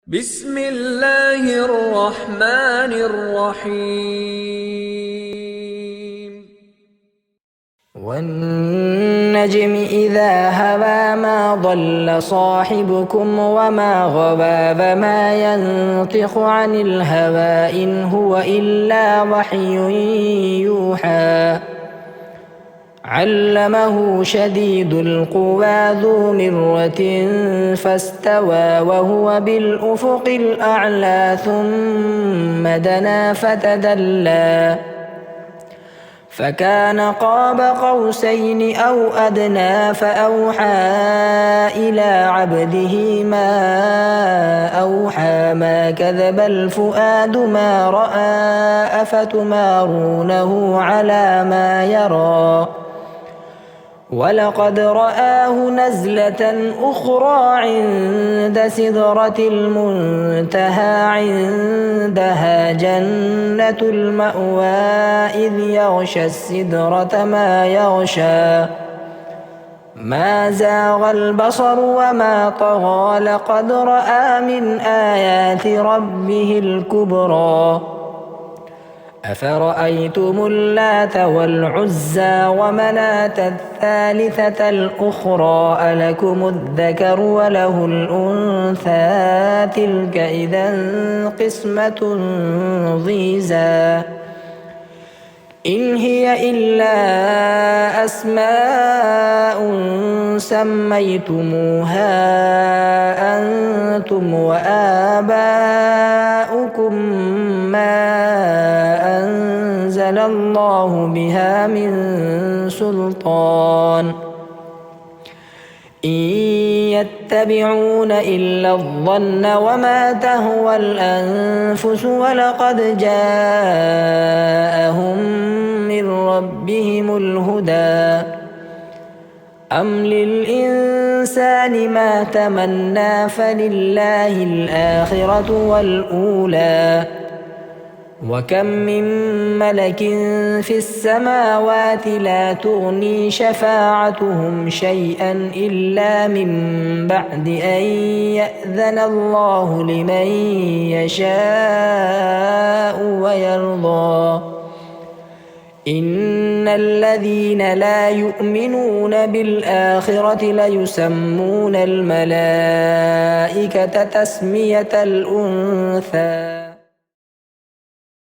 بسم الله الرحمن الرحيم والنجم إذا هوى ما ضل صاحبكم وما غوى وما ينطق عن الهوى إن هو إلا وحي يوحى علمه شديد القوى ذو مرة فاستوى وهو بالأفق الأعلى ثم دنا فتدلى فكان قاب قوسين أو أدنى فأوحى إلى عبده ما أوحى ما كذب الفؤاد ما رأى أفتمارونه على ما يرى ولقد رآه نزلة أخرى عند سدرة المنتهى عندها جنة المأوى إذ يغشى السدرة ما يغشى ما زاغ البصر وما طغى لقد رأى من آيات ربه الكبرى أفرأيتم اللات والعزى ومناة الثالثة الأخرى ألكم الذكر وله الأنثى تلك إذا قسمة ضيزى إن هي إلا أسماء سميتموها أنتم وآباؤكم ما أنزل الله بها من سلطان إن يتبعون إلا الظن وما تهوى الأنفس ولقد جاءهم من ربهم الهدى أم للإنسان ما تمنى فلله الآخرة والأولى وكم من ملك في السماوات لا تغني شفاعتهم شيئا إلا من بعد أن يأذن الله لمن يشاء ويرضى إن الذين لا يؤمنون بالآخرة ليسمون الملائكة تسمية الأنثى